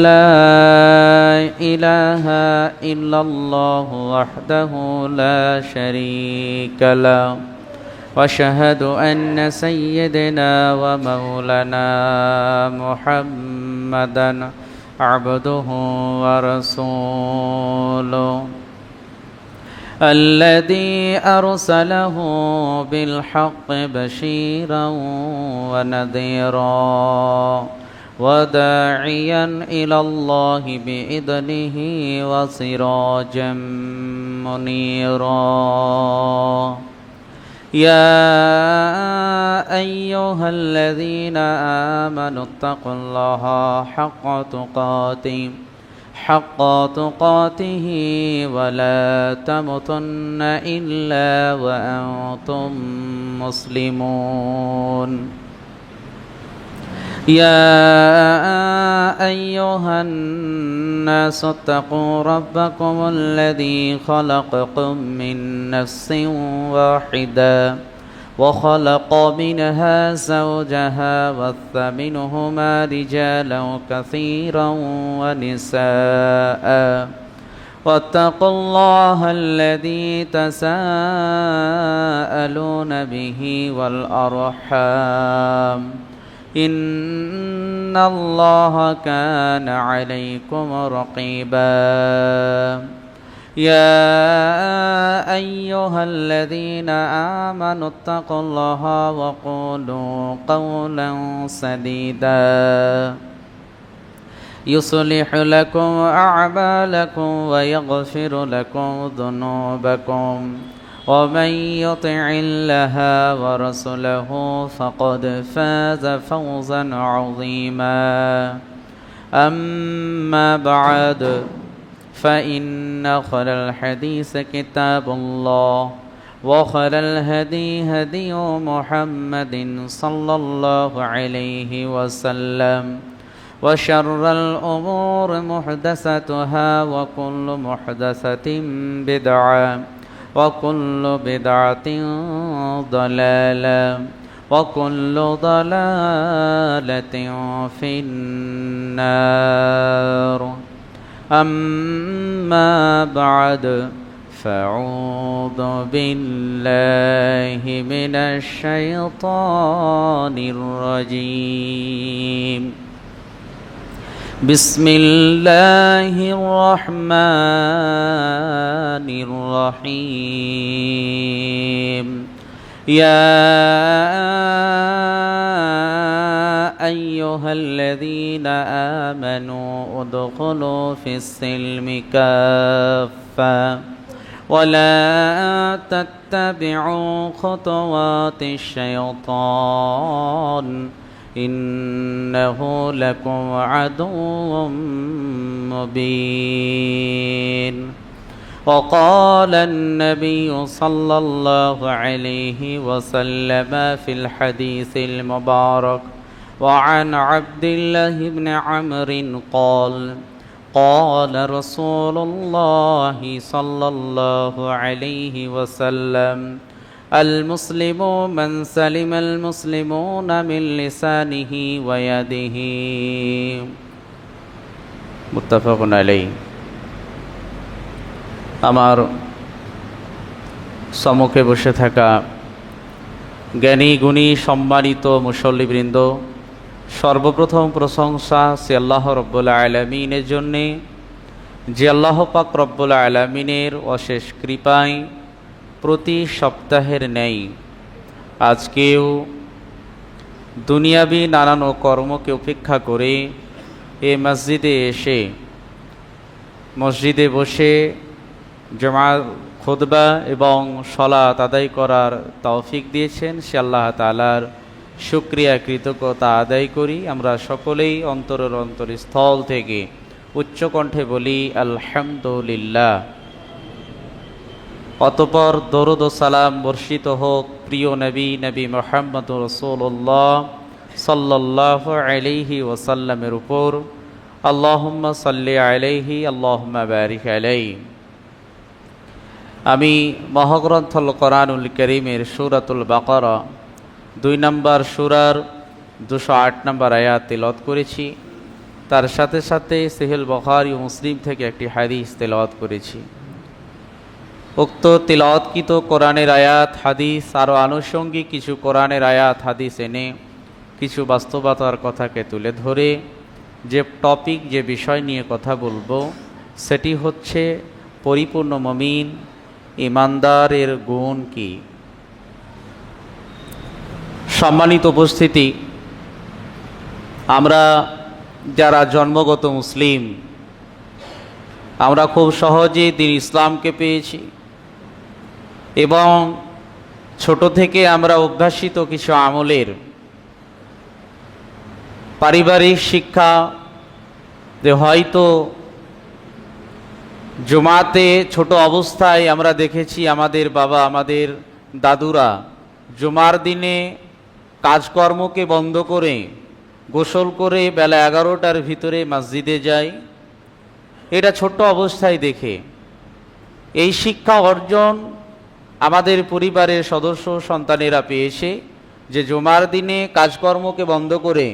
لا إله إلا الله وحده لا شريك له وأشهد أن سيدنا ومولانا محمدا عبده ورسوله الذي أرسله بالحق بشيرا ونذيرا وداعيا إلى الله بإذنه وسراجا منيرا يا أيها الذين آمنوا اتقوا الله حق تقاته ولا تموتن إلا وأنتم مسلمون يا أيها الناس اتقوا ربكم الذي خلقكم من نفس واحدة وخلق منها زوجها وبث منهما رجالا كثيرا ونساء واتقوا الله الذي تساءلون به والأرحام إن الله كان عليكم رقيبا يا أيها الذين آمنوا اتقوا الله وقولوا قولا سديدا يصلح لكم أعمالكم ويغفر لكم ذنوبكم ومن يطع الله ورسوله فقد فاز فوزا عظيما أما بعد فإن خير الحديث كتاب الله وخير الهدي هدي محمد صلى الله عليه وسلم وشر الأمور محدثاتها وكل محدثة بدعة وكل بدعة ضلالة وكل ضلالة في النار أما بعد فأعوذ بالله من الشيطان الرجيم بسم الله الرحمن الرحيم يا أيها الذين آمنوا ادخلوا في السلم كافة ولا تتبعوا خطوات الشيطان إنه لكم عدو مبين وقال النبي صلى الله عليه وسلم في الحديث المبارك وعن عبد الله بن عمرو قال قال رسول الله صلى الله عليه وسلم المسلم من سلم المسلمون من لسانه ويده متفق عليه আমার সম্মুখে বসে থাকা জ্ঞানী গুণী সম্মানিত মুসল্লিবৃন্দ, সর্বপ্রথম প্রশংসা সে আল্লাহ রব্বুল আলামিনের জন্যে, যে আল্লাহ পাক রব্বুল আলামিনের অশেষ কৃপায় প্রতি সপ্তাহের ন্যায় আজকেও দুনিয়াবি নানান কর্মকে উপেক্ষা করে এ মসজিদে এসে মসজিদে বসে জুমা খুতবা এবং সালাত আদায় করার তৌফিক দিয়েছেন, সে আল্লাহ তাআলার শুকরিয়া কৃতজ্ঞতা আদায় করি। আমরা সকলেই অন্তরের অন্তরস্থল থেকে উচ্চ কণ্ঠে বলি আলহামদুলিল্লাহ। অতঃপর দরুদ ও সালাম বর্ষিত হোক প্রিয় নবী মুহাম্মদ রাসূলুল্লাহ সাল্লাল্লাহু আলাইহি ওয়াসাল্লামের উপর। আল্লাহুম্মা সাল্লি আলাইহি আল্লাহুম্মা বারিক আলাইহি। আমি মহাগ্রন্থল কোরআনুল কারীমের সূরাতুল বাকারা 2 নম্বর সূরার 208 নম্বর আয়াত তিলাওয়াত করেছি। তার সাথে সাথে সহিহ বুখারী ও মুসলিম থেকে একটি হাদিস তেলাওয়াত করেছি। উক্ত তেলাওয়াতকৃত কোরআনের আয়াত হাদিস আরও আনুষঙ্গিক কিছু কোরআনের আয়াত হাদিস এনে কিছু বাস্তবতার কথাকে তুলে ধরে যে টপিক, যে বিষয় নিয়ে কথা বলবো সেটি হচ্ছে পরিপূর্ণ মুমিন ইমানদারের গুণ কি। সম্মানিত উপস্থিতি, আমরা যারা জন্মগত মুসলিম, আমরা খুব সহজে দ্বীন ইসলামকে পেয়েছি এবং ছোট থেকে আমরা অভ্যাসিত কিছু আমলের পারিবারিক শিক্ষা যে হয়তো জুমাতে ছোট অবস্থায় আমরা দেখেছি আমাদের বাবা, আমাদের দাদুরা জুমার দিনে কাজকর্মকে বন্ধ করে গোসল করে বেলা 11টার ভিতরে মসজিদে যায়। এটা ছোট্ট অবস্থায় দেখে এই শিক্ষা অর্জন আমাদের পরিবারের সদস্য সন্তানেরা পেয়েছে যে জুমার দিনে কাজকর্মকে বন্ধ করে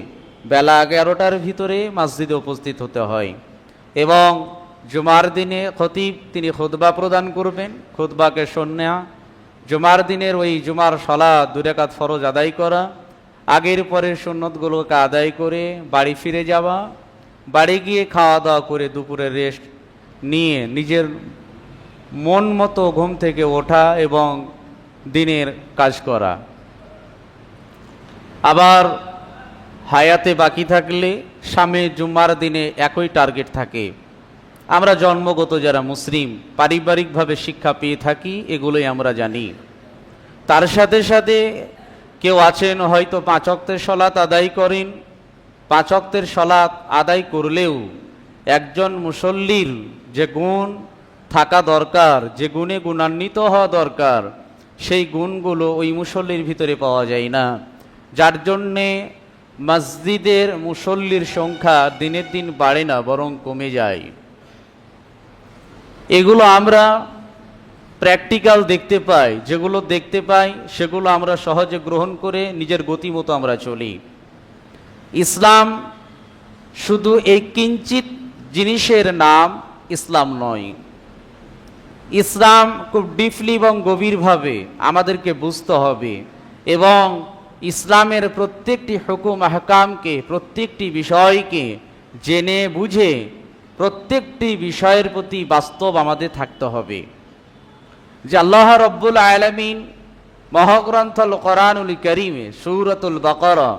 বেলা 11টার ভিতরে মসজিদে উপস্থিত হতে হয় এবং জুমার দিনে খতিব তিনি খুতবা প্রদান করবেন, খুতবাকে শোনা, জুমার দিনের ওই জুমার সালাত 2 রাকাত ফরজ আদায় করা, আগের পরের সুন্নতগুলোকে আদায় করে বাড়ি ফিরে যাওয়া, বাড়ি গিয়ে খাওয়া দাওয়া করে দুপুরে রেস্ট নিয়ে নিজের মন মতো ঘুম থেকে ওঠা এবং দিনের কাজ করা। আবার হায়াতে বাকি থাকলে সামনে জুম্মার দিনে একই টার্গেট থাকে। আমরা জন্মগত যারা মুসলিম পারিবারিকভাবে শিক্ষা পেয়ে থাকি, এগুলোই আমরা জানি। তার সাথে সাথে কেউ আছেন হয়তো 5 ওয়াক্তের সালাত আদায় করেন, 5 ওয়াক্তের সালাত আদায় করলেও একজন মুসল্লির যে গুণ থাকা দরকার, যে গুণে গুণান্বিত হওয়া দরকার, সেই গুণগুলো ওই মুসল্লির ভিতরে পাওয়া যায় না, যার জন্যে মসজিদের মুসল্লির সংখ্যা দিনের দিন বাড়ে না, বরং কমে যায়। এগুলো আমরা প্র্যাকটিক্যাল দেখতে পাই, যেগুলো দেখতে পাই সেগুলো আমরা সহজে গ্রহণ করে নিজের গতিমতো আমরা চলি। ইসলাম শুধু এই কিঞ্চিত জিনিসের নাম ইসলাম নয়। ইসলাম খুব ডিপলি এবং গভীরভাবে আমাদেরকে বুঝতে হবে এবং ইসলামের প্রত্যেকটি হুকুম আহকামকে, প্রত্যেকটি বিষয়কে জেনে বুঝে প্রত্যেকটি বিষয়ের প্রতি বাস্তব আমাদের থাকতে হবে। যে আল্লাহ রব্বুল আলামিন মহাগ্রন্থ আল কোরআনুল কারীমে সূরাতুল বাকারা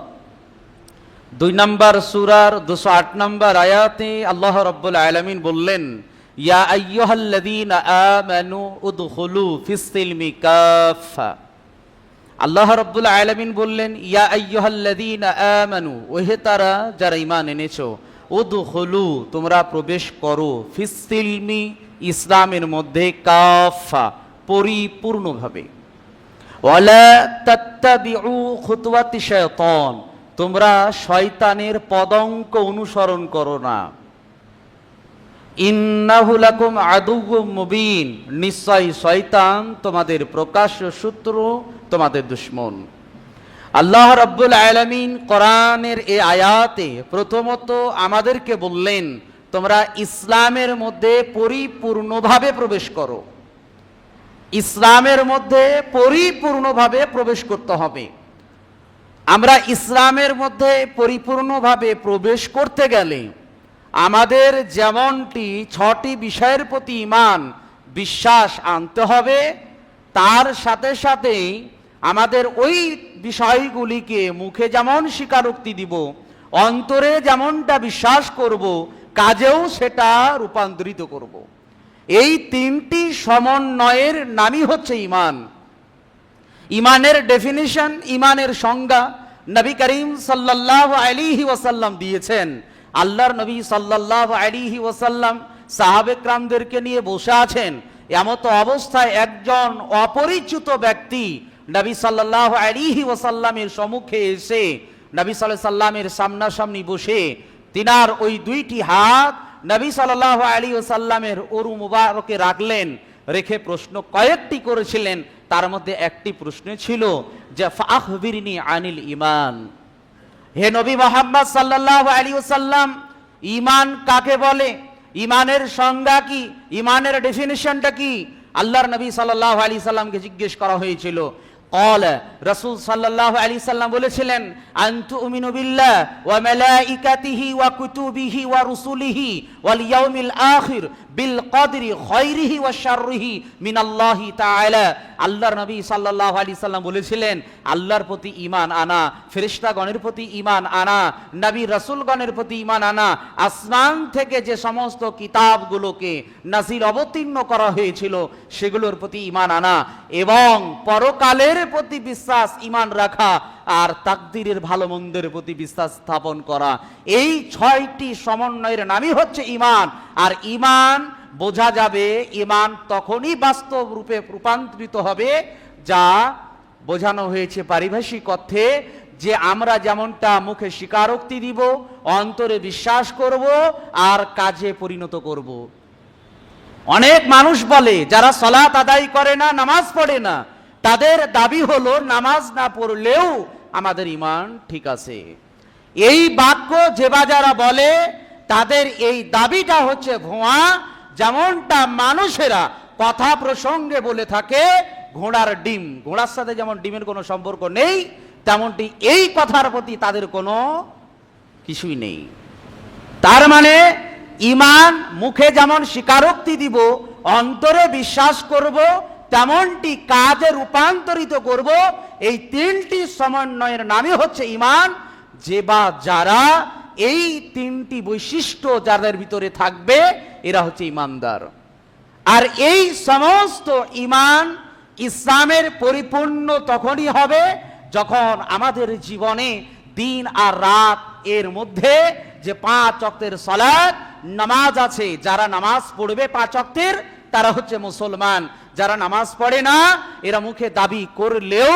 2 নম্বর সূরার 208 নম্বর আয়াতে আল্লাহ রব্বুল আলামিন বললেন, ইয়া আইয়ুহাল্লাযীনা আমানু উদখুলু ফিস সিলমি কাফা। আল্লাহ রব্বুল আলামিন বললেন, ইয়া আইয়ুহাল্লাযীনা আমানু, ওহে তারা যারা ঈমান এনেছো, উদখুলু তোমরা প্রবেশ করো, ফিস সিলমি ইসলামের মধ্যে, কাফা পরিপূর্ণভাবে, ওয়ালা তাত্তাবিউ খুতুওয়াতি শায়তান তোমরা শয়তানের পদঙ্ক অনুসরণ করো না, ইন্নাহু লাকুম আদুউম মুবিন নিশ্চয় শয়তান তোমাদের প্রকাশ্য শত্রু, তোমাদের দুশমন। আল্লাহ রাব্বুল আলামিন কোরআনের এই আয়াতে প্রথমত আমাদেরকে বললেন তোমরা ইসলামের মধ্যে পরিপূর্ণভাবে প্রবেশ করো। ইসলামের মধ্যে পরিপূর্ণভাবে প্রবেশ করতে হবে। আমরা ইসলামের মধ্যে পরিপূর্ণভাবে প্রবেশ করতে গেলে আমাদের যেমনটি 6টি বিষয়ের প্রতি ঈমান বিশ্বাস আনতে হবে, তার সাথে সাথেই আমাদের ওই বিষয়গুলিকে মুখে যেমন স্বীকারোক্তি দিব, অন্তরে যেমনটা বিশ্বাস করব, কাজেও সেটা রূপান্তরিত করব। এই 3টি সমন্বয়ের নামই হচ্ছে ঈমান। ঈমানের ডেফিনিশন, ঈমানের সংজ্ঞা নবী করিম সাল্লাল্লাহু আলাইহি ওয়াসাল্লাম দিয়েছেন। আল্লাহর নবী সাল্লাল্লাহু আলাইহি ওয়াসাল্লাম সাহাবে কেরামদেরকে নিয়ে বসে আছেন, এমত অবস্থায় একজন অপরিচিত ব্যক্তি নবী সাল্লাল্লাহু আলাইহি ওয়াসাল্লামের সম্মুখে এসে নবী সাল্লাল্লাহু আলাইহি ওয়াসাল্লামের সামনাসামনি বসে তিনার ওই 2টি হাত নবী সাল্লাল্লাহু আলাইহি ওয়াসাল্লামের ওরু মুবারকে রাখলেন, রেখে প্রশ্ন কয়েকটি করেছিলেন। তার মধ্যে একটি প্রশ্ন ছিল যে ফাখবিরনি আনিল ঈমান, হে নবী মুহাম্মদ সাল্লাল্লাহু আলাইহি ওয়াসাল্লাম ঈমান কাকে বলে, ঈমানের সংজ্ঞা কি, ঈমানের ডেফিনিশনটা কি? আল্লাহর নবী সাল্লাল্লাহু আলাইহি সাল্লামকে জিজ্ঞেস করা হয়েছিল। রাসূল সাল্লাল্লাহু আলাইহি সাল্লাম বলেছিলেন, আনতুমিনু বিল্লাহ ওয়া মালাইকাতিহি ওয়া কুতুবিহি ওয়া রুসুলিহি ওয়াল ইয়াউমিল আখির বিল কদরি খায়রিহি ওয়া শাররিহি মিনাল্লাহি তাআলা। আল্লাহর নবী সাল্লাল্লাহু আলাইহি সাল্লাম বলেছিলেন, আল্লাহর প্রতি ঈমান আনা, ফেরেশতাগণের প্রতি ঈমান আনা, নবী রাসূলগণের প্রতি ঈমান আনা, আসমান থেকে যে সমস্ত কিতাবগুলোকে নাজিল অবতীর্ণ করা হয়েছিল সেগুলোর প্রতি ঈমান আনা, এবং পরকালের প্রতি বিশ্বাস ঈমান রাখা, আর তাকদীরের ভালো মন্দের প্রতি বিশ্বাস স্থাপন করা। এই 6টি সমন্বয়ের নামই হচ্ছে ঈমান। আর ঈমান বোঝা যাবে, ঈমান তখনই বাস্তব রূপে রূপান্তরিত হবে যা বোঝানো হয়েছে পারিভাষিক অর্থে, যে আমরা যেমনটা মুখে স্বীকারোক্তি দিব, অন্তরে বিশ্বাস করব, আর কাজে পরিণত করব। অনেক মানুষ বলে যারা সালাত আদায় করে না, নামাজ পড়ে না, তাদের দাবি হলো নামাজ না পড়লেও আমাদের ঈমান ঠিক আছে। এই বাক্য যে যারা বলে তাদের এই দাবিটা হচ্ছে ভুয়া। যেমনটা মানুষেরা কথা প্রসঙ্গে বলে থাকে ঘোড়ার ডিম, ঘোড়ার সাথে যেমন ডিমের কোনো সম্পর্ক নেই, তেমনটি এই কথার প্রতি তাদের কোনো কিছুই নেই। তার মানে ঈমান মুখে যেমন স্বীকারোক্তি দিব, অন্তরে বিশ্বাস করব, তেমনটি কাজে রূপান্তরিত করব। এই 3টি সমন্বয়ের নামই হচ্ছে ঈমান। যে বা যারা এই 3টি বৈশিষ্ট্য যাদের ভিতরে থাকবে এরা হচ্ছে ঈমানদার। আর এই সমস্ত ঈমান ইসলামের পরিপূর্ণ তখনই হবে যখন আমাদের জীবনে দিন আর রাত এর মধ্যে যে 5 ওয়াক্তের সালাত নামাজ আছে, যারা নামাজ পড়বে 5 ওয়াক্তের তারা হচ্ছে মুসলমান। যারা নামাজ পড়ে না এরা মুখে দাবি করলেও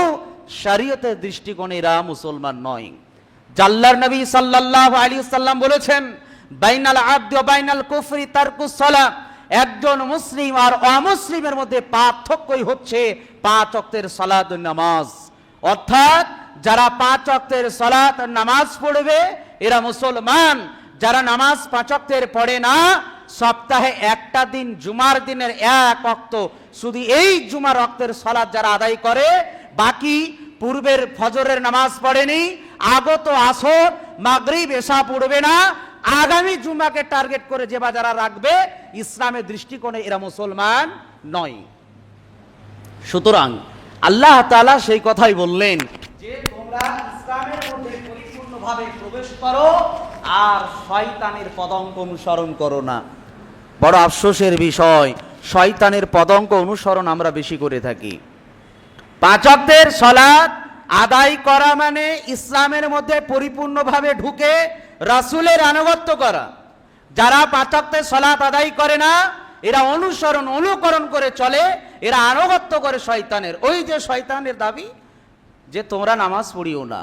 শরীয়তের দৃষ্টিকোণে এরা মুসলমান নয়। আল্লাহর নবী সাল্লাল্লাহু আলাইহি ওয়াসাল্লাম বলেছেন, বাইনাল আবদি ওয়া বাইনাল কুফরি তারকুস সালাত। একজন মুসলিম আর অমুসলিমের মধ্যে পার্থক্যই হচ্ছে 5 ওয়াক্তের সালাত ও নামাজ। অর্থাৎ যারা 5 ওয়াক্তের সালাত ও নামাজ পড়বে এরা মুসলমান। যারা নামাজ 5 ওয়াক্তের পড়ে না, সপ্তাহে একটা দিন জুমার দিনের 1 ওয়াক্ত, শুধু এই জুমার ওয়াক্তের সালাত যারা আদায় করে, বাকি পূর্বের ফজরের নামাজ পড়েনি, আগত আসর মাগরিব এশা পড়বে না, আগামী জুমাকে টার্গেট করে যে বা যারা রাখবে, ইসলামের দৃষ্টিকোণে এরা মুসলমান নয়। সুতরাং আল্লাহ তাআলা সেই কথাই বললেন যে তোমরা ইসলামের মধ্যে পরিপূর্ণভাবে প্রবেশ করো আর শয়তানের পদঙ্ক অনুসরণ করো না। বড় আফসোসের বিষয়, শয়তানের পদঙ্ক অনুসরণ আমরা বেশি করে থাকি। 5 ওয়াক্তের সালাত আদায় করা মানে ইসলামের মধ্যে পরিপূর্ণভাবে ঢুকে রাসূলের আনুগত্য করা। যারা 5 ওয়াক্তের সালাত আদায় করে না এরা অনুকরণ করে চলে, এরা আনুগত্য করে শয়তানের। ওই যে শয়তানের দাবি যে তোমরা নামাজ পড়িও না,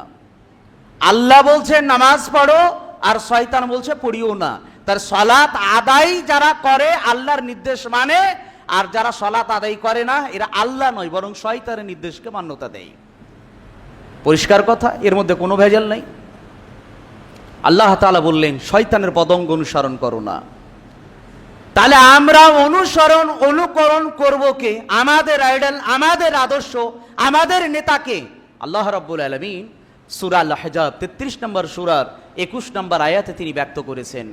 আল্লাহ বলছেন নামাজ পড়ো আর শয়তান বলছে পড়িও না। তার সালাত আদায় যারা করে আল্লাহর নির্দেশ মানে, আর যারা সালাত আদায় করে না এরা আল্লাহ নয় বরং শয়তানের নির্দেশকে মান্যতা দেয়। পরিষ্কার কথা, এর মধ্যে কোনো ভেজাল নাই। আল্লাহ তাআলা বললেন শয়তানের পদঙ্ক অনুসরণ করো না। তাহলে আমরা অনুকরণ করব কে? আমাদের আইডল, আমাদের আদর্শ, আমাদের নেতাকে। আল্লাহ রাব্বুল আলামিন সূরা আল-আহজাব 33 নম্বর সূরার 21 নম্বর আয়াতে তিনি ব্যক্ত করেছেন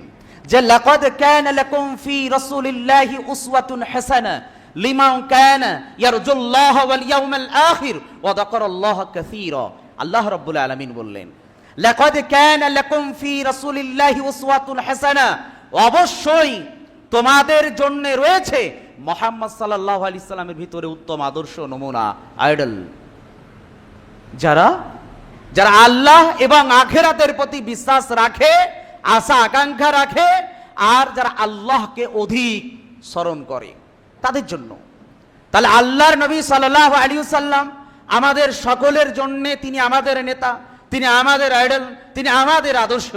যে লাকাদ কানা লাকুম ফি রাসূলিল্লাহি উসওয়াতুন হাসানাহ লিমান কানা ইয়ারজুল্লাহ ওয়াল ইয়াউমাল আখির ওয়া যাকারাল্লাহা কাসীরা। আল্লাহ রাব্বুল আলামিন বললেন লাকাদ কানা লাকুম ফি রাসূলিল্লাহি উসওয়াতুন হাসানাহ, অবশ্যই তোমাদের জন্য রয়েছে মুহাম্মদ সাল্লাল্লাহু আলাইহি সাল্লামের ভিতরে উত্তম আদর্শ, নমুনা, আইডল। যারা আল্লাহ এবং আখিরাতের প্রতি বিশ্বাস রাখে, আশা আকাঙ্ক্ষা রাখে, আর যারা আল্লাহকে অধিক স্মরণ করে তাদের জন্য। তাহলে আল্লাহর নবী সাল্লাল্লাহু আলাইহি ওয়াসাল্লাম আমাদের সকলের জন্য, তিনি আমাদের নেতা, তিনি আমাদের আইডল, তিনি আমাদের আদর্শ।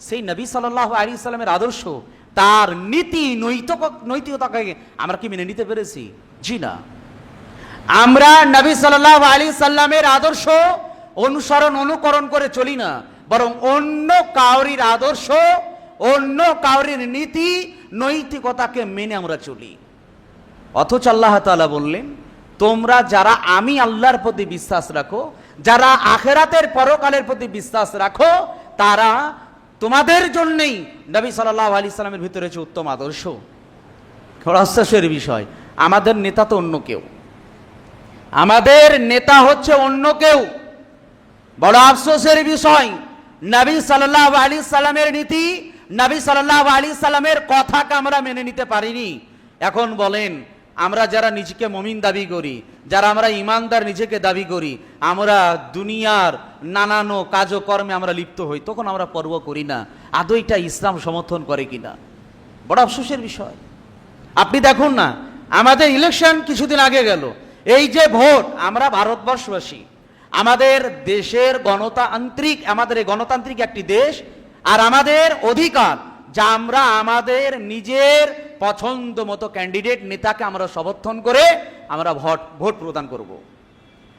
সেই নবী সাল্লাল্লাহু আলাইহি ওয়াসাল্লামের আদর্শ, তার নীতি নৈতিকতাকে আমরা কি মেনে নিতে পেরেছি? জি না। আমরা নবী সাল্লাল্লাহু আলাইহি সাল্লামের আদর্শ অনুকরণ করে চলি না, বরং অন্য কাউরির আদর্শ অন্য কাউরির নীতি নৈতিকতাকে মেনে আমরা চলি। অথচ আল্লাহ তাআলা বললেন, তোমরা যারা আমি আল্লাহর প্রতি বিশ্বাস রাখো, যারা আখিরাতের পরকালের প্রতি বিশ্বাস রাখো, তারা তোমাদের জন্যই নবী সাল্লাল্লাহু আলাইহি সাল্লামের ভিতরে রয়েছে উত্তম আদর্শ। আশ্চর্যের বিষয়, আমাদের নেতা তো অন্য কেউ, আমাদের নেতা হচ্ছে অন্য কেউ। বড় আফসোসের বিষয়, নবী সাল্লাল্লাহু আলাইহি সাল্লামের নীতি, নবী সাল্লাল্লাহু আলাইহি সাল্লামের কথাকে আমরা মেনে নিতে পারিনি। এখন বলেন, আমরা যারা নিজেকে মুমিন দাবি করি, যারা আমরা ইমানদার নিজেকে দাবি করি, আমরা দুনিয়ার নানান কাজকর্মে আমরা লিপ্ত হই, তখন আমরা পর্ব করি না আদৌ এটা ইসলাম সমর্থন করে কিনা। বড় আফসোসের বিষয়। আপনি দেখুন না, আমাদের ইলেকশন কিছুদিন আগে গেল, এই যে ভোট, আমরা ভারতবর্ষবাসী, আমাদের দেশের গণতান্ত্রিক, আমাদের এই গণতান্ত্রিক একটি দেশ, আর আমাদের অধিকার যা আমরা আমাদের নিজের পছন্দ মতো ক্যান্ডিডেট নেতাকে আমরা সমর্থন করে আমরা ভোট প্রদান করব,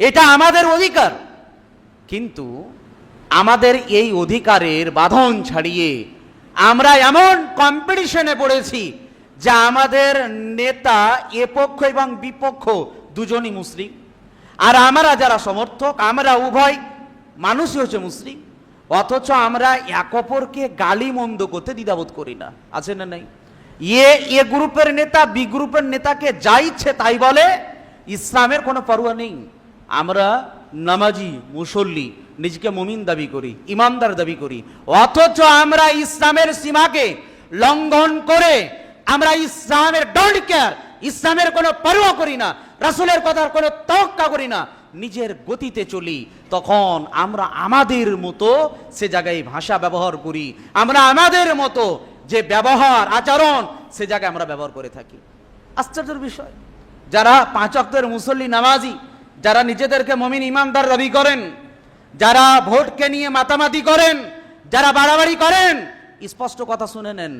এটা আমাদের অধিকার। কিন্তু আমাদের এই অধিকারের বাঁধন ছাড়িয়ে আমরা এমন কম্পিটিশনে পড়েছি যে আমাদের নেতা এপক্ষ এবং বিপক্ষ দুজনই মুসলিম, আর আমরা যারা সমর্থক আমরা উভয় মানুষই হচ্ছে মুসলিম। অথচ আমরা এক অপরকে গালি মন্দ করতে দ্বিধাবোধ করি না, আছে না নাই? এ গ্রুপের নেতা বি গ্রুপের নেতাকে যা ইচ্ছে তাই বলে, ইসলামের কোনো পরোয়া নেই। আমরা নামাজি মুসল্লি, নিজেকে মুমিন দাবি করি, ইমানদার দাবি করি, অথচ আমরা ইসলামের সীমাকে লঙ্ঘন করে আমরা ইসলামের ডোন্ট কেয়ার, ইসলামের কোনো পরোয়া করি না, রাসূলের কথার কোনো তোয়াক্কা করি না, নিজের গতিতে চলি। তখন আমরা আমাদের মতো সে জায়গায় ভাষা ব্যবহার করি, আমরা আমাদের মতো যে ব্যবহার আচরণ সে জায়গায় আমরা ব্যবহার করে থাকি। আশ্চর্যের বিষয়, যারা 5 ওয়াক্তের মুসল্লি নামাজি, যারা নিজেদেরকে মুমিন ইমানদার দাবি করেন, যারা ভোটকে নিয়ে মাতামাতি করেন, যারা বাড়াবাড়ি করেন, স্পষ্ট কথা শুনে নেন।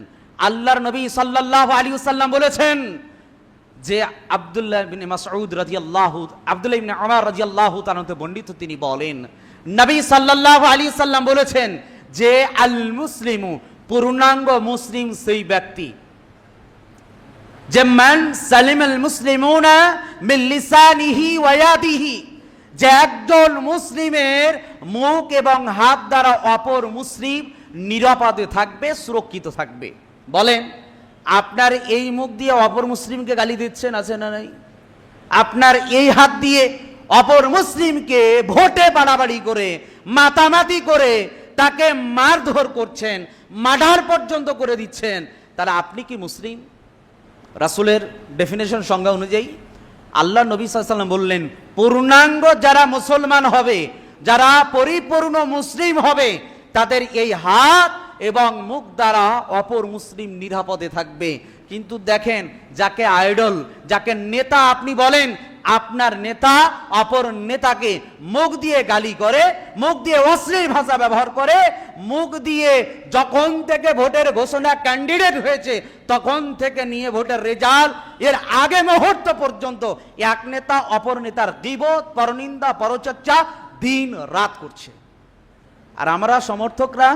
আল্লাহর নবী সাল্লাল্লাহু আলাইহি ওয়াসাল্লাম বলেছেন যে আব্দুল্লাহ ইবনে মাসউদ রাদিয়াল্লাহু, আব্দুল্লাহ ইবনে উমর রাদিয়াল্লাহু তাআলা বর্ণিত, তিনি বলেন, নবী সাল্লাল্লাহু আলাইহি সাল্লাম বলেছেন যে আল মুসলিমু, পূর্ণাঙ্গ মুসলিম সেই ব্যক্তি যে মান সালিমাল মুসলিমুনা মিন লিসানিহি ওয়া ইয়াদিহি, যে একজন মুসলিমের মুখ এবং হাত দ্বারা অপর মুসলিম নিরাপদে থাকবে, সুরক্ষিত থাকবে। বলেন, আপনার এই মুখ দিয়ে অপর মুসলিমকে গালি দিচ্ছেন, আছে না নাই? আপনার এই হাত দিয়ে অপর মুসলিমকে ভোটে বাড়াবাড়ি করে মাতামাতি করে তাকে মারধর করছেন, মার্ডার পর্যন্ত করে দিচ্ছেন, তাহলে আপনি কি মুসলিম? রাসূলের ডেফিনেশন সংজ্ঞা অনুযায়ী আল্লাহ নবী সাল্লাল্লাহু আলাইহি ওয়াসাল্লাম বললেন, পূর্ণাঙ্গ যারা মুসলমান হবে, যারা পরিপূর্ণ মুসলিম হবে, তাদের এই হাত এবং মুখ দ্বারা অপর মুসলিম নিরাপদে থাকবে। কিন্তু দেখেন, যাকে আইডল, যাকে নেতা আপনি বলেন, আপনার নেতা অপর নেতাকে মুখ দিয়ে গালি করে, মুখ দিয়ে অশ্লীল ভাষা ব্যবহার করে, মুখ দিয়ে যখন থেকে ভোটের ঘোষণা ক্যান্ডিডেট হয়েছে তখন থেকে নিয়ে ভোটের রেজাল্ট এর আগে মুহূর্ত পর্যন্ত এক নেতা অপর নেতার গীবত, পরনিন্দা, পরচর্চা দিন রাত করছে। আর আমরা সমর্থকরা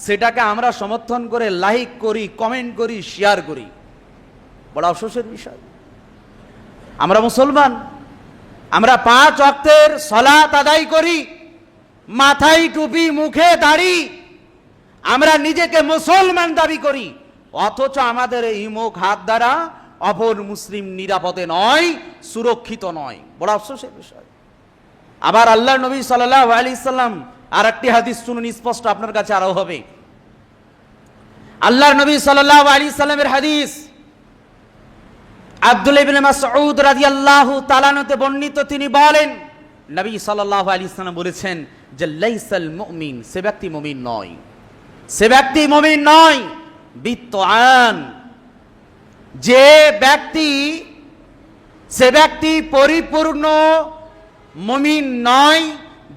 সেটাকে আমরা সমর্থন করে লাইক করি, কমেন্ট করি, শেয়ার করি। বড় আফসোসের বিষয়, আমরা মুসলমান, আমরা 5 ওয়াক্তের সালাত আদায় করি, মাথায় টুপি, মুখে দাড়ি, আমরা নিজেকে মুসলমান দাবি করি, অথচ আমাদের এই মুখ হাত দ্বারা অপর মুসলিম নিরাপদে নয়, সুরক্ষিত নয়। বড় আফসোসের বিষয়। আবার আল্লাহর নবী সাল্লাল্লাহু আলাইহি সাল্লাম আর একটি হাদিস শুনুন, স্পষ্ট আপনার কাছে আরো হবে। আল্লাহর নবী সাল্লাল্লাহু আলাইহি সাল্লামের হাদিস, আব্দুল্লাহ ইবনে মাসউদ রাদিয়াল্লাহু তাআলা হতে বর্ণিত, তিনি বলেন, নবী সাল্লাল্লাহু আলাইহি সাল্লাম বলেছেন যে লাইসাল মুমিন, সে ব্যক্তি মুমিন নয়, সে ব্যক্তি মুমিন নয়, বিত্তান, যে ব্যক্তি, সে ব্যক্তি পরিপূর্ণ মুমিন নয়,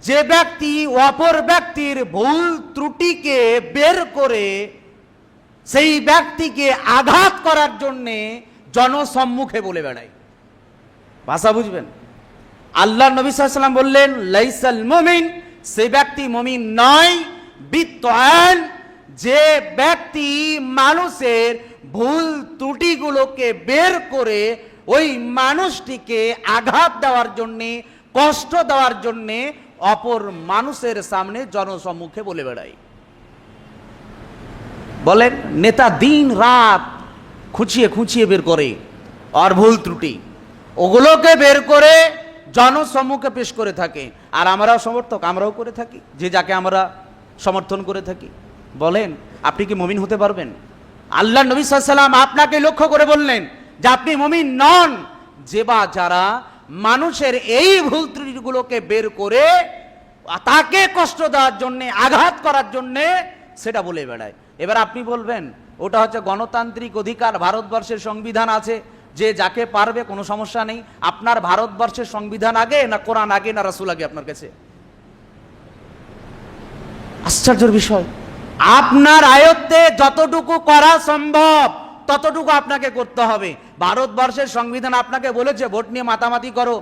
যে ব্যক্তি অপর ব্যক্তির ভুল ত্রুটিকে বের করে সেই ব্যক্তিকে আঘাত করার জন্যে জনসম্মুখে বলে বেড়ায়। ভাষা বুঝবেন? আল্লাহ নবী সাল্লাল্লাহু আলাইহি ওয়াসাল্লাম বললেন লাইসাল মুমিন, সে ব্যক্তি মুমিন নয়, বিত্তান, যে ব্যক্তি মানুষের ভুল ত্রুটিগুলোকে বের করে ওই মানুষটিকে আঘাত দেওয়ার জন্যে, কষ্ট দেওয়ার জন্যে অপর মানুষের সামনে জনসম্মুখে বলে বেড়ায়। বলেন, নেতা দিন রাত খুঁচিয়ে খুঁচিয়ে বের করে আর ভুল ত্রুটি ওগুলোকে বের করে জনসম্মুখে পেশ করে থাকে। আর আমরাও সমর্থক, আমরাও করে থাকি, যে যাকে আমরা সমর্থন করে থাকি। বলেন, আপনি কি মুমিন হতে পারবেন? আল্লাহ নবী সাল্লাল্লাহু আলাইহি ওয়াসাল্লাম আপনাকে লক্ষ্য করে বললেন যে আপনি মুমিন নন, যে বা যারা মানুষের এই ভুল ত্রুটিগুলোকে বের করে তাকে কষ্ট দেওয়ার জন্যে, আঘাত করার জন্যে সেটা বলে বেড়ায়। এবার আপনি বলবেন ওটা হচ্ছে গণতান্ত্রিক অধিকার, ভারতবর্ষের সংবিধান আছে, যে যাকে পারবে কোনো সমস্যা নেই। আপনার ভারতবর্ষের সংবিধান আগে না কোরআন আগে না রাসূল আগে আপনার কাছে? আশ্চর্যের বিষয়। আপনার আয়ত্তে যতটুকু করা সম্ভব ততটুকু আপনাকে করতে হবে। ভারতবর্ষের সংবিধান আপনাকে বলেছে ভোট নিয়ে মাতামাতি করো,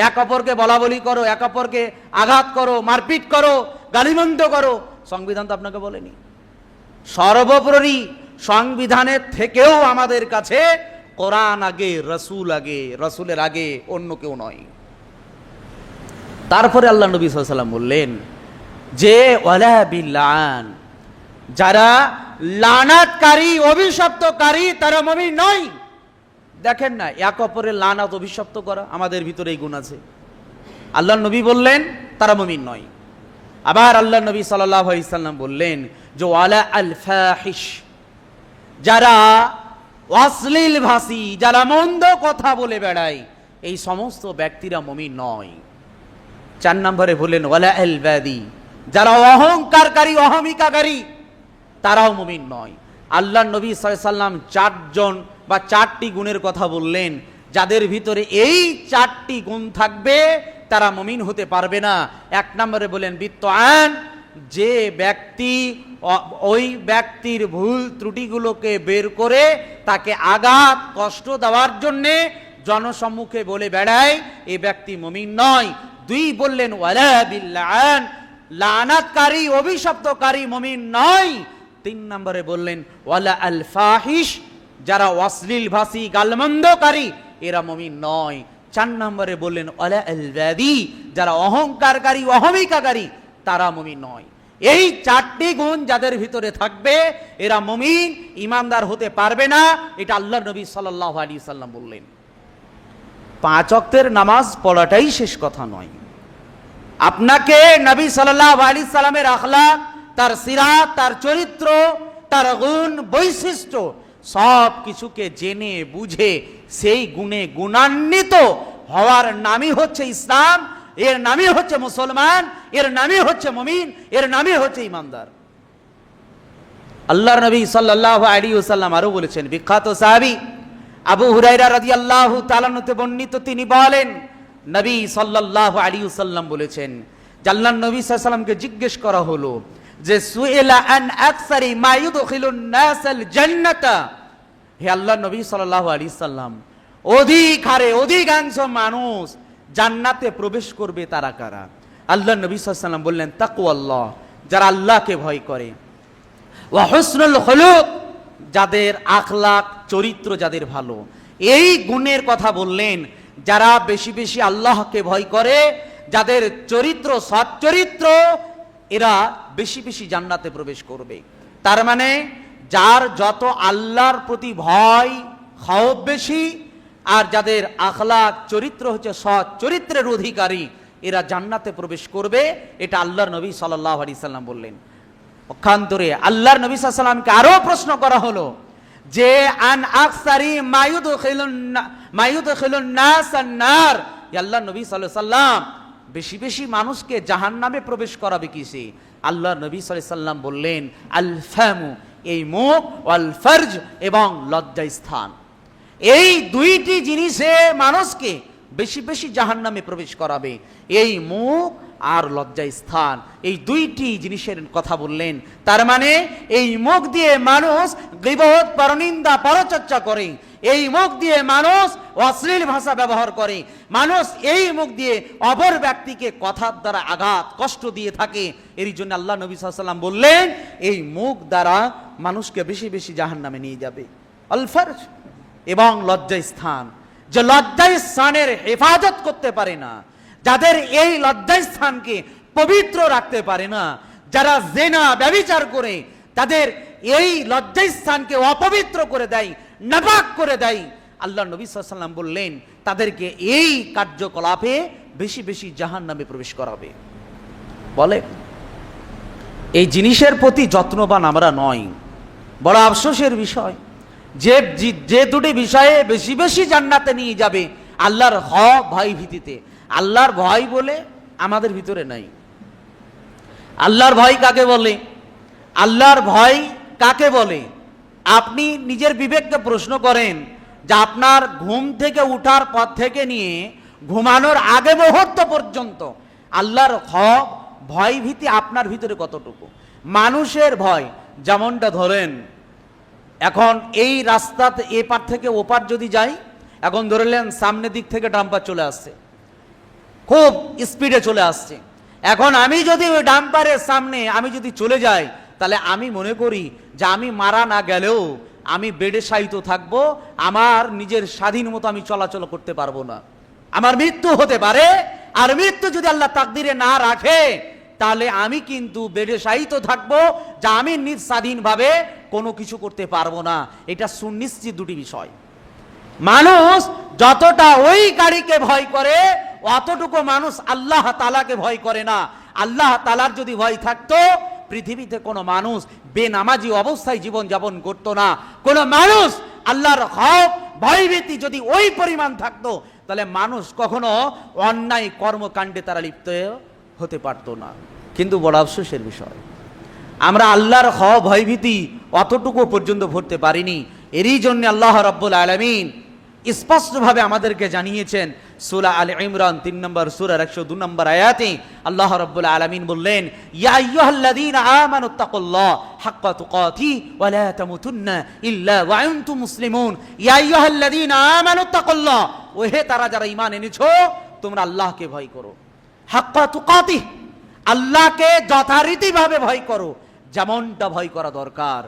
এক অপরকে বলা বলি করো, এক অপরকে আঘাত করো, মারপিট করো, গালিমন্দ করো। সংবিধান তো আপনাকে বলেনি। সর্বোপরি সংবিধানের থেকেও আমাদের কাছে কোরআন আগে, রসুল আগে, রসুলের আগে অন্য কেউ নয়। তারপরে আল্লাহ নবী সাল্লাল্লাহু আলাইহি ওয়াসাল্লাম বললেন যে ওয়ালা বিল্লান, যারা লানাতকারী, অভিশপ্তকারী, তারা মুমিন নয়। দেখেন না, এক অপরের লানাত, অভিশপ্ত করা আমাদের ভিতরে এই গুণ আছে। আল্লাহ নবী বললেন তারা মুমিন নয়। আবার আল্লাহ নবী সাল্লাল্লাহু আলাইহি ওয়াসাল্লাম বললেন যে ওয়ালা আল ফাহিশ, যারা অশ্লীল ভাষী, যারা মন্দ কথা বলে বেড়ায়, এই সমস্ত ব্যক্তিরা মুমিন নয়। 4 নম্বরে বললেন ওয়ালা আল বাদি, যারা অহংকারকারী, অহমিকাকারী, তারাও মুমিন নয়। আল্লাহ নবী সাল্লাল্লাহু আলাইহি ওয়াসাল্লাম 4জন বা 4টি গুণের কথা বললেন, যাদের ভিতরে এই 4টি গুণ থাকবে তারা মুমিন হতে পারবে না। 1 নম্বরে বলেন বিত্তান, যে ব্যক্তি ওই ব্যক্তির ভুল ত্রুটিগুলোকে বের করে তাকে আঘাত, কষ্ট দেওয়ার জন্যে জনসম্মুখে বলে বেড়ায়, এই ব্যক্তি মুমিন নয়। 2 বললেন ওয়ালা বিল্লান, লানাতকারী, অভিশপ্তকারী মুমিন নয়। 3 নম্বরে বললেন ওয়ালা আল ফাহিশ, যারা অশ্লীল ভাষী, গালমন্দকারী, এরা মুমিন নয়। 4 নম্বরে বললেন ওয়ালা আল বাদি, যারা অহংকারকারী, অহমিকাকারী, তারা মুমিন নয়। এই 4টি গুণ যাদের ভিতরে থাকবে এরা মুমিন, ঈমানদার হতে পারবে না। এটা আল্লাহ নবী সাল্লাল্লাহু আলাইহি ওয়াসাল্লাম বললেন। 5 ওয়াক্তের নামাজ পড়াটাই শেষ কথা নয়। আপনাকে নবী সাল্লাল্লাহু আলাইহি সাল্লামের আখলাক, তার সিরাত, তার চরিত্র, তার গুণ, বৈশিষ্ট্য সব কিছুকে জেনে বুঝে সেই গুণে গুণান্বিত হওয়ার নামই হচ্ছে ইসলাম, এর নামই হচ্ছে মুসলমান, এর নামই হচ্ছে মুমিন, এর নামই হচ্ছে ঈমানদার। আল্লাহর নবী সাল্লাল্লাহু আলাইহি ওয়াসাল্লাম আরো বলেছেন, বিখ্যাত সাহাবী আবু হুরায়রা রাদিয়াল্লাহু তাআলা আনহু বর্ণিত, তিনি বলেন নবী সাল্লাল্লাহু আলাইহি ওয়াসাল্লাম বলেছেন, আল্লাহর নবী সাল্লাল্লাহু আলাইহি ওয়াসাল্লামকে জিজ্ঞেস করা হলো যে সুইলা আন আকসারি মা ইউদখিলুন নাসাল জান্নাতা, হে আল্লাহর নবী সাল্লাল্লাহু আলাইহি ওয়াসাল্লাম, অধিকাংশ মানুষ জান্নাতে প্রবেশ করবে তারা কারা? আল্লাহর নবী সাল্লাল্লাহু আলাইহি ওয়াসাল্লাম বললেন তাকওয়াল্লাহ, যারা আল্লাহকে ভয় করে, ওয়া হুসনুল খুলুক, যাদের আখলাক, চরিত্র যাদের ভালো। এই গুণের কথা বললেন, যারা বেশি বেশি আল্লাহকে ভয় করে, যাদের চরিত্র সৎ চরিত্র, এরা বেশি বেশি জান্নাতে প্রবেশ করবে। তার মানে যার যত আল্লাহর প্রতি ভয়, খওফ বেশি, আর যাদের আখলাক, চরিত্র হচ্ছে সৎ চরিত্রের অধিকারী, এরা জান্নাতে প্রবেশ করবে। এটা আল্লাহর নবী সাল্লাল্লাহু আলাইহি সাল্লাম বললেন। পক্ষান্তরে আল্লাহর নবী সাল্লাল্লাহু আলাইহি সাল্লামকে আরো প্রশ্ন করা হলো যে আন আকসারি মায়ুদখিলুন নাস আন-নার, আল্লাহর নবী সাল্লাল্লাহু আলাইহি সাল্লাম বেশি বেশি মানুষকে জাহান্নামে প্রবেশ করাবে কিসে? আল্লাহর নবী সাল্লাল্লাহু আলাইহি সাল্লাম বললেন আল ফামু, এই মুখ, ওয়াল ফারজ, এবং লজ্জা স্থান। এই 2টি জিনিসে মানুষকে বেশি বেশি জাহান্নামে প্রবেশ করাবে। এই মুখ আর লজ্জা স্থান, এই দুইটি জিনিসের কথা বললেন। তার মানে এই মুখ দিয়ে মানুষ গীবত, পরনিন্দা, পরচর্চা করে, এই মুখ দিয়ে মানুষ অশ্লীল ভাষা ব্যবহার করে, মানুষ এই মুখ দিয়ে অপর ব্যক্তিকে কথার দ্বারা আঘাত কষ্ট দিয়ে থাকে। এর জন্য আল্লাহ নবী সাল্লাল্লাহু আলাইহি ওয়াসাল্লাম বললেন এই মুখ দ্বারা মানুষকে বেশি বেশি জাহান্নামে নিয়ে যাবে। আল ফারজ, এবং লজ্জা স্থান, যে লজ্জা স্থানের হেফাজত করতে পারে না, যাদের এই লজ্জা স্থানকে পবিত্র রাখতে পারে না, যারা জেনা ব্যভিচার করে তাদের এই লজ্জা স্থানকে অপবিত্র করে দেয়, নাপাক করে দেয়, আল্লাহ নবী সাল্লাল্লাহু আলাইহি ওয়াসাল্লাম বললেন তাদেরকে এই কার্যকলাপে বেশি বেশি জাহান্নামে প্রবেশ করাবে। বলে এই জিনিসের প্রতি যত্নবান আমরা নই। বড় আফসোসের বিষয় যে দুটি বিষয়ে বেশি বেশি জান্নাতে নিয়ে যাবে আল্লাহর ভয় ভীতিতে। আল্লাহর ভয় বলে আমাদের ভিতরে নাই। আল্লাহর ভয় কাকে বলে? আল্লাহর ভয় কাকে বলে? আপনি নিজের বিবেককে প্রশ্ন করেন যে আপনার ঘুম থেকে উঠার পর থেকে নিয়ে ঘুমানোর আগে মুহূর্ত পর্যন্ত আল্লাহর ভয় ভীতি আপনার ভিতরে কতটুকু? মানুষের ভয় যেমনটা ধরেন, এখন এই রাস্তাতে এপার থেকে ওপার যদি যাই, এখন ধরলেন সামনের দিক থেকে ডাম্পার চলে আসছে, খুব স্পিডে চলে আসছে। এখন আমি যদি ওই ডাম্পারের সামনে আমি যদি চলে যাই, তাহলে আমি মনে করি যে আমি মারা না গেলেও আমি বেডে শায়িত থাকবো, আমার নিজের স্বাধীন মতো আমি চলাচল করতে পারবো না, আমার মৃত্যু হতে পারে। আর মৃত্যু যদি আল্লাহ তাকদিরে না রাখে তাহলে আমি কিন্তু বেডে শায়িত থাকবো, যা আমি নিজ স্বাধীনভাবে কোনো কিছু করতে পারবো না। এটা সুনিশ্চিত দুটি বিষয়। মানুষ যতটা ওই গাড়িকে ভয় করে অতটুকু মানুষ আল্লাহ তাআলাকে ভয় করে না। আল্লাহ তাআলার যদি ভয় থাকতো পৃথিবীতে কোনো মানুষ বেনামাজি অবস্থায় জীবন যাপন করতো না। কোনো মানুষ আল্লাহর ভয়ভীতি যদি ওই পরিমাণ থাকতো তাহলে মানুষ কখনো অন্যায় কর্মকাণ্ডে তারা লিপ্ত হতে পারতো না। কিন্তু বড় আফসোসের বিষয় আমরা আল্লাহর ভয়ভীতি অতটুকু পর্যন্ত ভরতে পারিনি। এরই জন্য আল্লাহ রাব্বুল আলামিন স্পষ্টভাবে আমাদেরকে জানিয়েছেন সূরা আলে ইমরান 3 নম্বর সূরার 102 নম্বর আয়াতে আল্লাহ রাব্বুল আলামিন বললেন, ইয়া আইয়ুহাল্লাযীনা আমানুত্তাকুল্লাহ হাক্কা তুকাতি ওয়া লা তামুতুন্না ইল্লা ওয়া আনতুম মুসলিমুন। ইয়া আইয়ুহাল্লাযীনা আমানুত্তাকুল্লাহ, ওহে তারা যারা ঈমান এনেছো তোমরা আল্লাহকে ভয় করো। হাক্কা তুকাতি, আল্লাহকে যথারীতিভাবে ভয় করো, যেমনটা ভয় করা দরকার।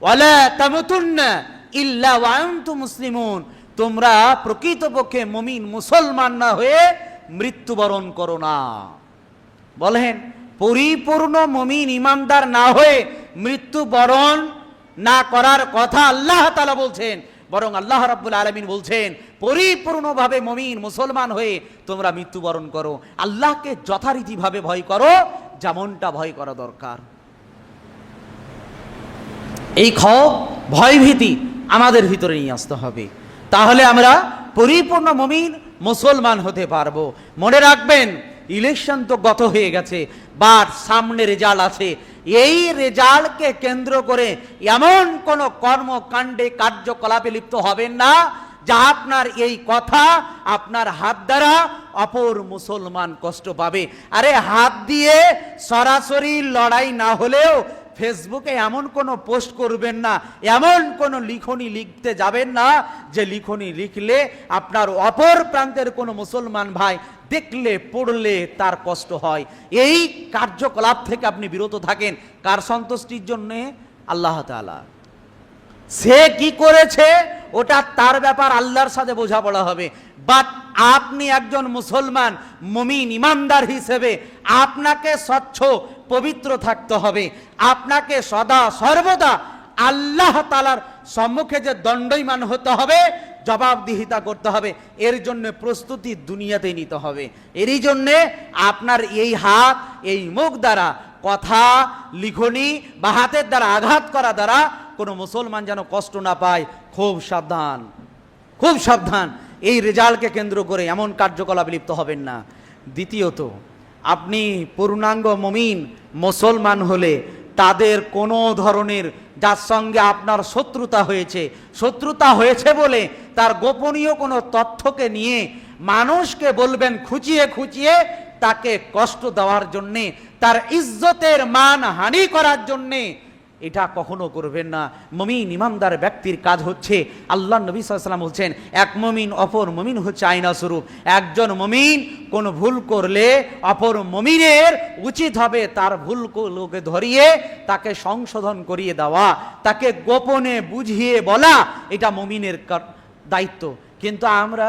ওয়া লা তামুতুন্না ইল্লা ওয়া আনতুম মুসলিমুন, তোমরা প্রকৃতপক্ষে মুমিন মুসলমান না হয়ে মৃত্যুবরণ করো না। বলেন পরিপূর্ণ মুমিন ইমানদার না হয়ে মৃত্যুবরণ না করার কথা আল্লাহ তাআলা বলছেন, বরং আল্লাহ রাব্বুল আলামিন বলছেন পরিপূর্ণভাবে মুমিন মুসলমান হয়ে তোমরা মৃত্যুবরণ করো, আল্লাহকে যথারীতিভাবে ভয় করো, যেমনটা ভয় করা দরকার। এই ভয়ভীতি আমাদের ভিতরে নিয়ে আসতে হবে, তাহলে আমরা পরিপূর্ণ মুমিন মুসলমান হতে পারবো। মনে রাখবেন ইলেকশন তো গত হয়ে গেছে, বাট সামনে রেজাল্ট আছে। এই রেজাল্টকে কেন্দ্র করে এমন কোন কর্মকাণ্ডে কার্যকলাপে লিপ্ত হবেন না যা আপনার এই কথা আপনার হাত দ্বারা অপর মুসলমান কষ্ট পাবে। আরে হাত দিয়ে সরাসরি লড়াই না হলেও ফেসবুকে এমন কোনো পোস্ট করবেন না, এমন কোনো লিখনি লিখতে যাবেন না যে লিখনি লিখলে আপনার অপর প্রান্তের কোনো মুসলমান ভাই দেখলে পড়লে তার কষ্ট হয়। এই কার্যকলাপ থেকে আপনি বিরত থাকেন। কার সন্তুষ্টির জন্যে? আল্লাহ তাআলা। সে কি করেছে ওটা তার ব্যাপার, আল্লাহর সাথে বোঝাপড়া হবে। বাট আপনি একজন মুসলমান মুমিন ইমানদার হিসেবে আপনাকে স্বচ্ছ পবিত্র থাকতে হবে। আপনাকে সদা সর্বদা আল্লাহ তাআলার সম্মুখে যে দণ্ডায়মান হতে হবে, জবাবদিহিতা করতে হবে, এর জন্য প্রস্তুতি দুনিয়াতেই নিতে হবে। এরই জন্যে আপনার এই হাত এই মুখ দ্বারা কথা লিখনি বা হাতের দ্বারা আঘাত করা দ্বারা কোনো মুসলমান যেন কষ্ট না পায়। খুব সাবধান, খুব সাবধান। এই রেজাল্টকে কেন্দ্র করে এমন কার্যকলাপে লিপ্ত হবেন না। দ্বিতীয়ত, আপনি পূর্ণাঙ্গ মুমিন মুসলমান হলে তাদের কোনো ধরনের যার সঙ্গে আপনার শত্রুতা হয়েছে বলে তার গোপনীয় কোনো তথ্যকে নিয়ে মানুষকে বলবেন খুঁচিয়ে খুঁচিয়ে তাকে কষ্ট দেওয়ার জন্যে, তার ইজ্জতের মান হানি করার জন্যে এটা কখনো করবেন না। মুমিন ইমানদার ব্যক্তির কাজ হচ্ছে, আল্লাহ নবী সাল্লাল্লাহু আলাইহি ওয়াসাল্লাম বলছেন, এক মুমিন অপর মুমিন হচ্ছে আয়না স্বরূপ। একজন মুমিন কোনো ভুল করলে অপর মুমিনের উচিত হবে তার ভুলগুলোকে ধরিয়ে তাকে সংশোধন করিয়ে দেওয়া, তাকে গোপনে বুঝিয়ে বলা, এটা মুমিনের দায়িত্ব। কিন্তু আমরা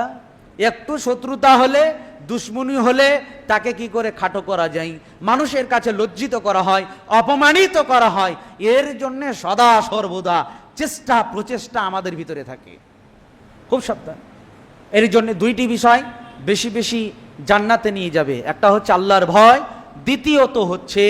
একটু শত্রুতা হলে, দুশ্মনী হলে তাকে কি করে খাটো করা যায়, মানুষের কাছে লজ্জিত করা হয়, অপমানিত করা হয়, এর জন্য সদা সর্বদা চেষ্টা প্রচেষ্টা আমাদের ভিতরে থাকে। খুব সাবধান। এর জন্য দুইটি বিষয় বেশি বেশি জান্নাতে নিয়ে যাবে। একটা হচ্ছে আল্লাহর ভয়, দ্বিতীয়ত হচ্ছে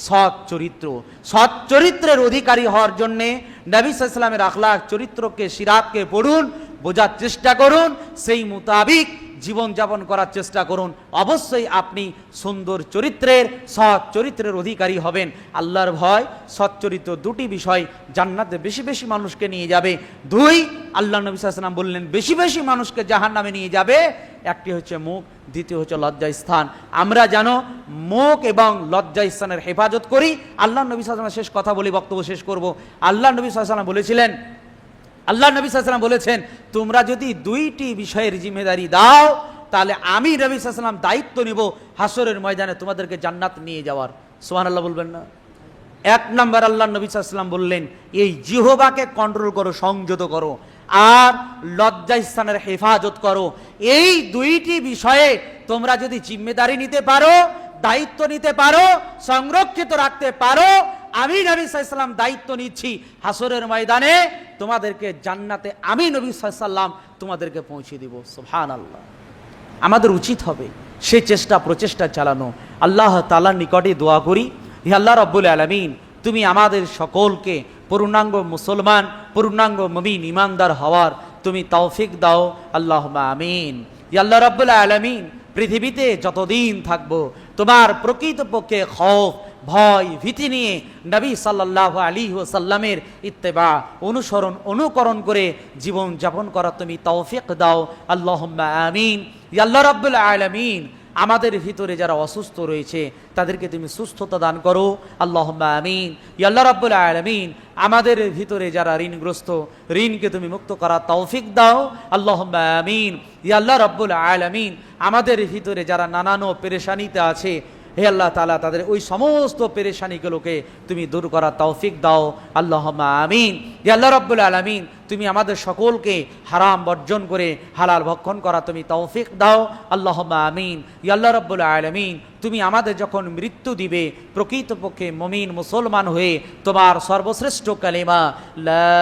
সৎ চরিত্র। সৎ চরিত্রের অধিকারী হওয়ার জন্যে নবী সাল্লাল্লাহু আলাইহি ওয়াসাল্লামের আখলাক, চরিত্রকে, সিরাতকে পড়ুন, বোঝার চেষ্টা করুন, সেই মোতাবিক জীবনযাপন করার চেষ্টা করুন। অবশ্যই আপনি সুন্দর চরিত্রের, সৎ চরিত্রের অধিকারী হবেন। আল্লাহর ভয়, সৎ চরিত্র, দুটি বিষয় জান্নাতে বেশি বেশি মানুষকে নিয়ে যাবে। দুই, আল্লাহ নবী সাল্লাল্লাহু আলাইহি ওয়াসাল্লাম বললেন বেশি বেশি মানুষকে জাহান্নামে নিয়ে যাবে। একটি হচ্ছে মুখ, দ্বিতীয় হচ্ছে লজ্জা স্থান। আমরা যেন মুখ এবং লজ্জা স্থানের হেফাজত করি। আল্লাহ নবী সাল্লাল্লাহু আলাইহি ওয়াসাল্লাম, শেষ কথা বলি বক্তব্য শেষ করব। আল্লাহ নবী সাল্লাল্লাহু আলাইহি ওয়াসাল্লাম বলেছিলেন, আল্লাহ নবী সাল্লাল্লাহু আলাইহি ওয়াসাল্লাম বলেছেন, তোমরা যদি দুইটি বিষয়ের জিম্মেদারি দাও, তাহলে আমি নবী সাল্লাল্লাহু আলাইহি ওয়াসাল্লাম দায়িত্ব নিব হাসরের ময়দানে তোমাদেরকে জান্নাত নিয়ে যাওয়ার। সুবহানাল্লাহ বলবেন না? এক নাম্বার, আল্লাহ নবী সাল্লাল্লাহু আলাইহি ওয়াসাল্লাম বললেন, এই জিহ্বাকে কন্ট্রোল করো, সংযত করো, আর লজ্জা স্থানের হেফাজত করো। এই দুইটি বিষয়ে তোমরা যদি জিম্মেদারি নিতে পারো, দায়িত্ব নিতে পারো, সংরক্ষিত রাখতে পারো, আমি নবী সাল্লাল্লাহু আলাইহি ওয়াসাল্লাম দায়িত্ব নিচ্ছি হাসরের ময়দানে তোমাদেরকে জান্নাতে আমি নবী সাল্লাল্লাহু আলাইহি ওয়াসাল্লাম তোমাদেরকে পৌঁছে দিব। সুবহানাল্লাহ। আমাদের উচিত হবে সেই চেষ্টা প্রচেষ্টা চালানো। আল্লাহ তাআলার নিকটে দোয়া করি, হে আল্লাহ রাব্বুল আলামিন, তুমি আমাদের সকলকে পূর্ণাঙ্গ মুসলমান, পূর্ণাঙ্গ মুমিন, ইমানদার হওয়ার তুমি তৌফিক দাও। আল্লাহুম্মা আমিন। হে আল্লাহ রাব্বুল আলামিন, পৃথিবীতে যতদিন থাকবো তোমার প্রকৃতপক্ষে খৌফ, ভয়, ভীতি নিয়ে নবী সাল্লাল্লাহু আলাইহি ওয়াসাল্লামের ইত্তেবা, অনুসরণ, অনুকরণ করে জীবন যাপন করা তুমি তৌফিক দাও। আল্লাহুম্মা আমিন। ইয়া আল্লাহ রাব্বুল আলামিন, আমাদের ভিতরে যারা অসুস্থ রয়েছে তাদেরকে তুমি সুস্থতা দান করো। আল্লাহুম্মা আমিন। ইয়া আল্লাহ রাব্বুল আলামিন, আমাদের ভিতরে যারা ঋণগ্রস্ত, ঋণকে তুমি মুক্ত করার তৌফিক দাও। আল্লাহুম্মা আমিন। ইয়া আল্লাহ রাব্বুল আলামিন, আমাদের ভিতরে যারা নানান পেরেশানিতে আছে, হে আল্লাহ তাআলা, তাদের ওই সমস্ত পেরেশানিগুলোকে তুমি দূর করার তৌফিক দাও। আল্লাহুম্মা আমিন। ইয়া আল্লাহ রাব্বুল আলামিন, তুমি আমাদের সকলকে হারাম বর্জন করে হালাল ভক্ষণ করা তুমি তৌফিক দাও। আল্লাহুম্মা আমিন। ইয়া আল্লাহ রাব্বুল আলামিন, তুমি আমাদের যখন মৃত্যু দিবে প্রকৃতপক্ষে মুমিন মুসলমান হয়ে তোমার সর্বশ্রেষ্ঠ কালেমা লা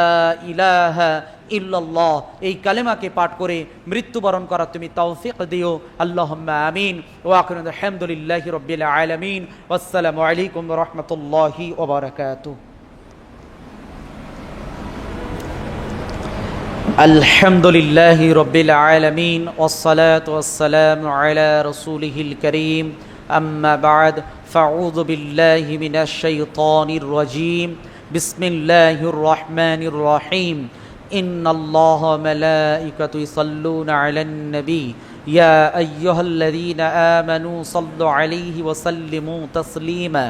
ইলাহা ইল্লাল্লাহ, এই কালেমাকে পাঠ করে মৃত্যুবরণ করা তুমি তৌফিক দিও। আল্লাহুম্মা আমিন। ওয়া আখিরু আলহামদুলিল্লাহি রাব্বিল আলামিন। ওয়াসসালামু আলাইকুম ওয়া রাহমাতুল্লাহি ওয়া বারাকাতুহু। আলহামদুলিল্লাহি রাব্বিল আলামিন ওয়াসসালাতু ওয়াসসালামু আলা রাসূলিহিল কারীম। আম্মা বা'দ, ফাআউযু বিল্লাহি মিনাশ শাইতানির রাজীম। বিসমিল্লাহির রহমানির রহিম। ইন্নাল্লাহা ওয়া মালাইকাতুহু ইউসাল্লুনা আলান নবী ইয়া আইয়ুহাল্লাযীনা আমানু সাল্লু আলাইহি ওয়া সাল্লিমু তাসলিমা।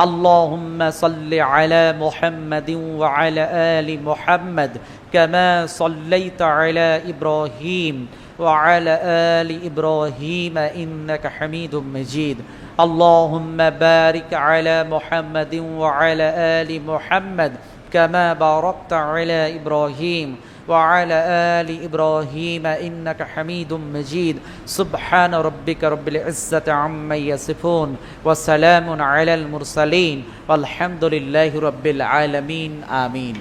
আল্লাহুম্মা সাল্লি আলা মুহাম্মাদিন ওয়া আলা আলি মুহাম্মাদ কামা সাল্লাইতা আলা ইব্রাহিম ওয়া আলা আলি ইব্রাহিম ইন্নাকা হামিদুম মাজিদ। আল্লাহুম্মা বারিক আলা মুহাম্মাদিন ওয়া আলা আলি মুহাম্মাদ كما باركت على إبراهيم وعلى آل إبراهيم إنك حميد مجيد. سبحان ربك رب العزة عما يصفون وسلام على المرسلين والحمد لله رب العالمين. آمين.